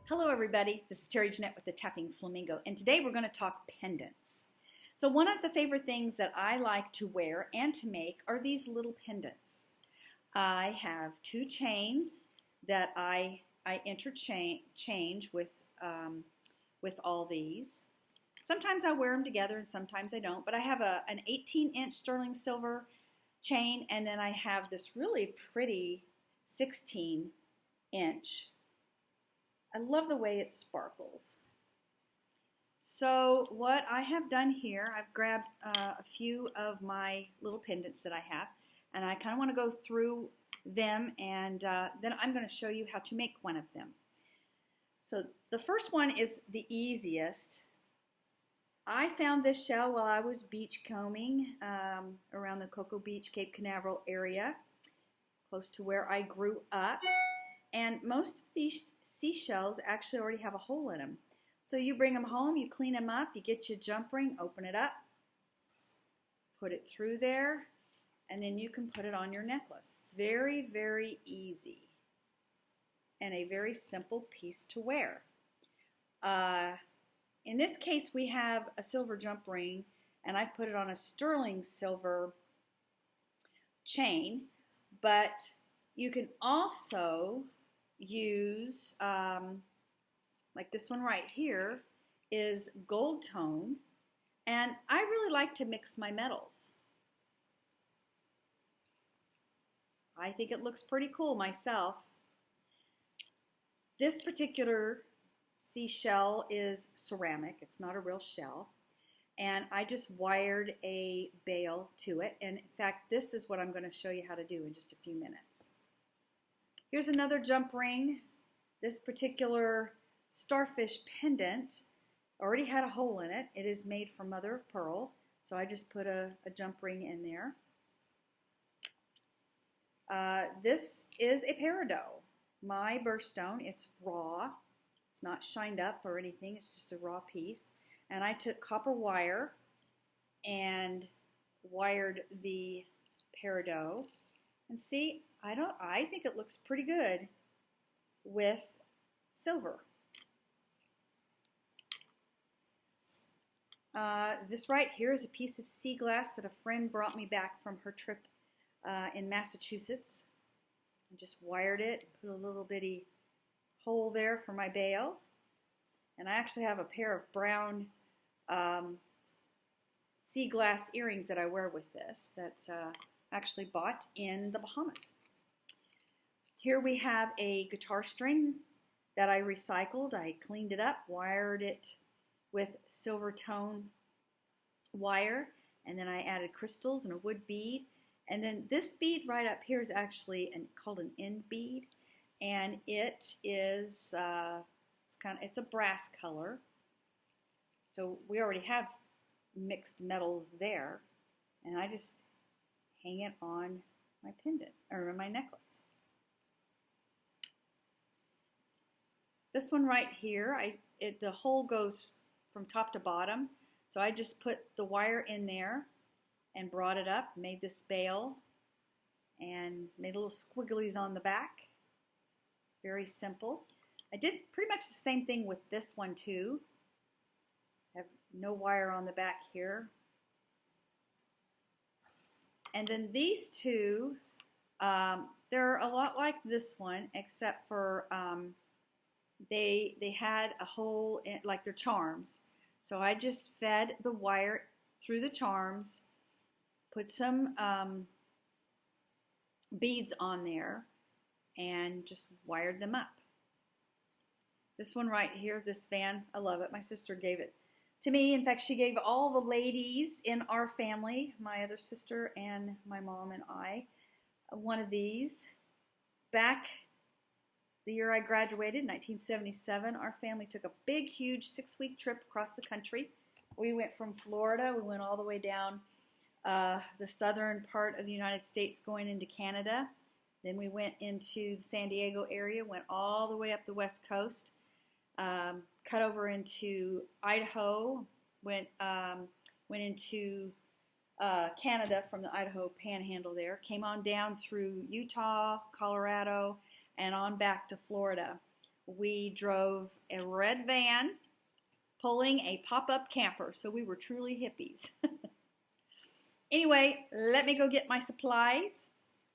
Hello everybody, this is Terry Jeanette with the Tapping Flamingo, and today we're going to talk pendants. So one of the favorite things that I like to wear and to make are these little pendants. I have two chains that I interchange with all these. Sometimes I wear them together and sometimes I don't, but I have an 18-inch sterling silver chain, and then I have this really pretty 16-inch. I love the way it sparkles. So what I have done here, I've grabbed a few of my little pendants that I have, and I kind of want to go through them, and then I'm going to show you how to make one of them. So the first one is the easiest. I found this shell while I was beach combing around the Cocoa Beach, Cape Canaveral area, close to where I grew up. And most of these seashells actually already have a hole in them. So you bring them home, you clean them up, you get your jump ring, open it up, put it through there, and then you can put it on your necklace. Very, very easy. And a very simple piece to wear. In this case, we have a silver jump ring, and I've put it on a sterling silver chain, but you can also use, like this one right here, is gold tone, and I really like to mix my metals. I think it looks pretty cool myself. This particular seashell is ceramic, it's not a real shell, and I just wired a bail to it, and in fact this is what I'm going to show you how to do in just a few minutes. Here's another jump ring. This particular starfish pendant already had a hole in it. It is made from mother of pearl, so I just put a jump ring in there. This is a peridot. My birthstone, it's raw. It's not shined up or anything, it's just a raw piece. And I took copper wire and wired the peridot. And see, I think it looks pretty good with silver. This right here is a piece of sea glass that a friend brought me back from her trip in Massachusetts. I just wired it, put a little bitty hole there for my bail. And I actually have a pair of brown sea glass earrings that I wear with this that actually bought in the Bahamas. Here we have a guitar string that I recycled. I cleaned it up, wired it with silver tone wire, and then I added crystals and a wood bead. And then this bead right up here is actually called an end bead, and it is it's a brass color. So we already have mixed metals there, and I just hang it on my pendant or my necklace. This one right here, the hole goes from top to bottom, so I just put the wire in there and brought it up, made this bail, and made little squigglies on the back. Very simple. I did pretty much the same thing with this one too. I have no wire on the back here. And then these two, they're a lot like this one, except for they had a hole in, like their charms. So I just fed the wire through the charms, put some beads on there, and just wired them up. This one right here, this fan, I love it. My sister gave it to me. In fact, she gave all the ladies in our family, my other sister and my mom and I, one of these. Back the year I graduated, 1977, our family took a big, huge 6-week trip across the country. We went from Florida, we went all the way down the southern part of the United States going into Canada. Then we went into the San Diego area, went all the way up the west coast, cut over into Idaho, went into Canada from the Idaho Panhandle there, came on down through Utah, Colorado, and on back to Florida. we drove a red van pulling a pop-up camper, so we were truly hippies. Anyway, let me go get my supplies,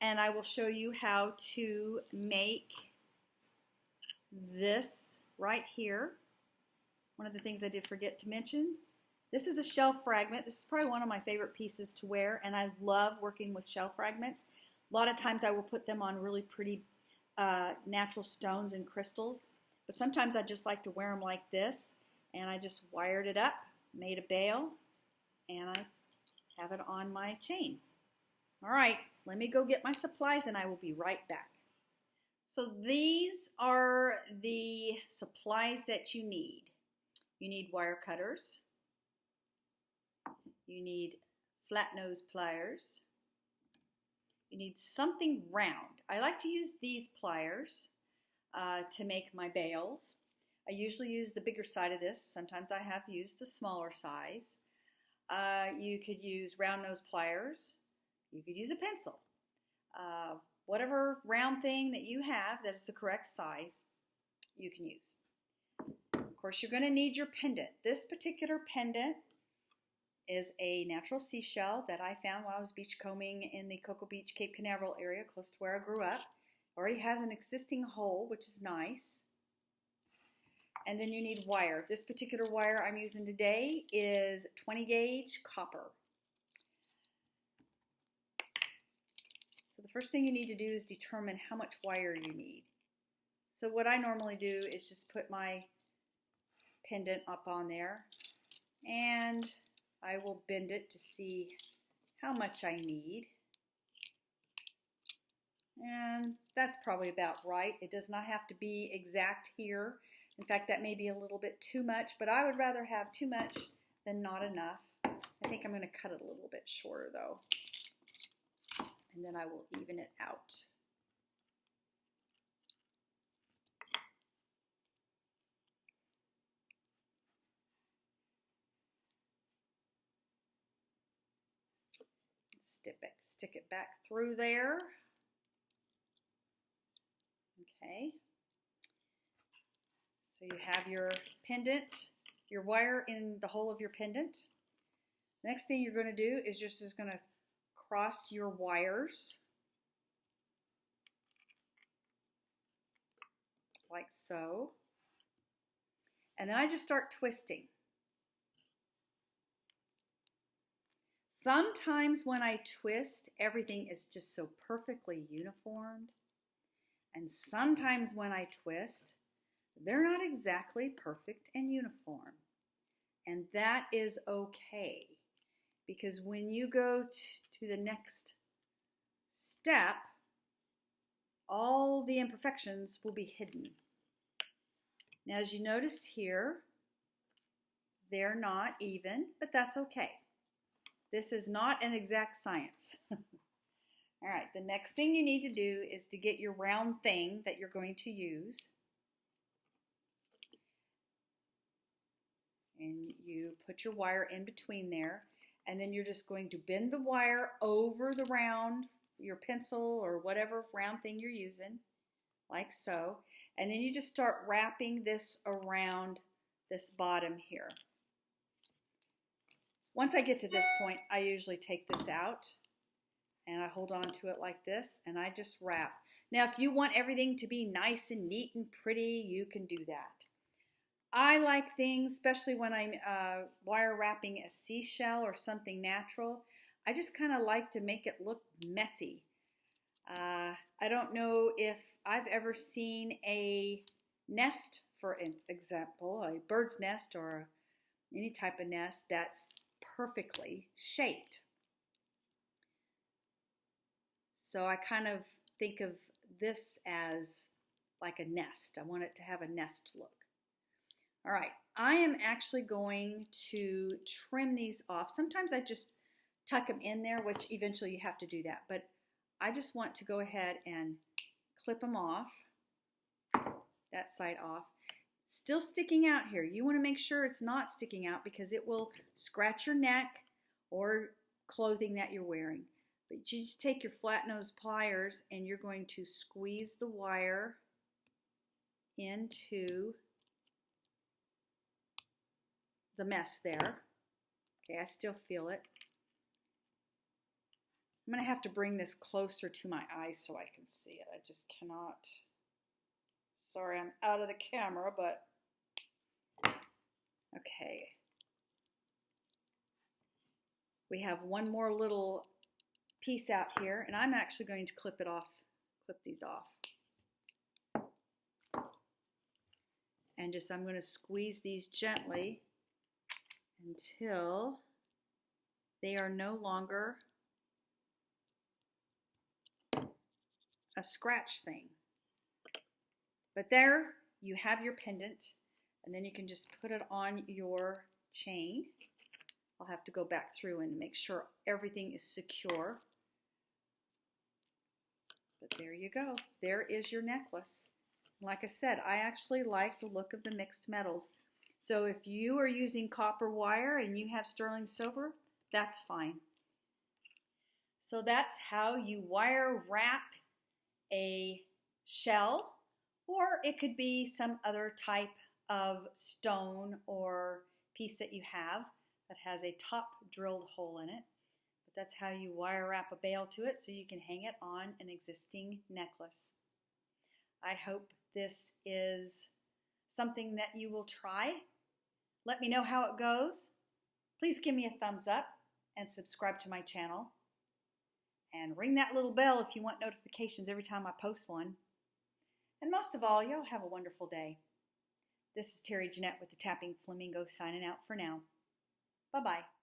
and I will show you how to make this right here. One of the things I did forget to mention, this is a shell fragment. This is probably one of my favorite pieces to wear, and I love working with shell fragments. A lot of times I will put them on really pretty natural stones and crystals, but sometimes I just like to wear them like this, and I just wired it up, made a bail, and I have it on my chain. All right, let me go get my supplies and I will be right back. So these are the supplies that you need. You need wire cutters. You need flat nose pliers. You need something round. I like to use these pliers to make my bails. I usually use the bigger side of this. Sometimes I have used the smaller size. You could use round nose pliers. You could use a pencil. Whatever round thing that you have that is the correct size, you can use. Of course, you're going to need your pendant. This particular pendant is a natural seashell that I found while I was beachcombing in the Cocoa Beach, Cape Canaveral area close to where I grew up. Already has an existing hole, which is nice. And then you need wire. This particular wire I'm using today is 20 gauge copper. So the first thing you need to do is determine how much wire you need. So what I normally do is just put my pendant up on there, and I will bend it to see how much I need. And that's probably about right. It does not have to be exact here. In fact, that may be a little bit too much, but I would rather have too much than not enough. I think I'm going to cut it a little bit shorter though, and then I will even it out. Stick it back through there. Okay. So you have your pendant, your wire in the hole of your pendant. Next thing you're going to do is just going to cross your wires like so. And then I just start twisting. Sometimes when I twist, everything is just so perfectly uniformed. And sometimes when I twist, they're not exactly perfect and uniform. And that is okay, because when you go to the next step, all the imperfections will be hidden. Now, as you noticed here, they're not even, but that's okay. This is not an exact science. All right, the next thing you need to do is to get your round thing that you're going to use. And you put your wire in between there, and then you're just going to bend the wire over the round, your pencil or whatever round thing you're using, like so. And then you just start wrapping this around this bottom here. Once I get to this point, I usually take this out and I hold on to it like this, and I just wrap. Now, if you want everything to be nice and neat and pretty, you can do that. I like things, especially when I'm wire wrapping a seashell or something natural, I just kind of like to make it look messy. I don't know if I've ever seen a nest, for example, a bird's nest or any type of nest that's perfectly shaped. So I kind of think of this as like a nest. I want it to have a nest look. All right, I am actually going to trim these off. Sometimes I just tuck them in there, which eventually you have to do that. But I just want to go ahead and clip them off, that side off. Still sticking out here. You want to make sure it's not sticking out because it will scratch your neck or clothing that you're wearing. But you just take your flat nose pliers and you're going to squeeze the wire into the mess there. Okay, I still feel it. I'm going to have to bring this closer to my eyes so I can see it. I just cannot. Sorry, I'm out of the camera, but okay. We have one more little piece out here, and I'm actually going to clip these off. And I'm going to squeeze these gently until they are no longer a scratch thing. But there you have your pendant, and then you can just put it on your chain. I'll have to go back through and make sure everything is secure. But there you go. There is your necklace. Like I said, I actually like the look of the mixed metals. So if you are using copper wire and you have sterling silver, that's fine. So that's how you wire wrap a shell, or it could be some other type of stone or piece that you have that has a top drilled hole in it. But that's how you wire wrap a bail to it so you can hang it on an existing necklace. I hope this is something that you will try. Let me know how it goes. Please give me a thumbs up and subscribe to my channel. And ring that little bell if you want notifications every time I post one. And most of all, y'all have a wonderful day. This is Terry Jeanette with the Tapping Flamingo signing out for now. Bye-bye.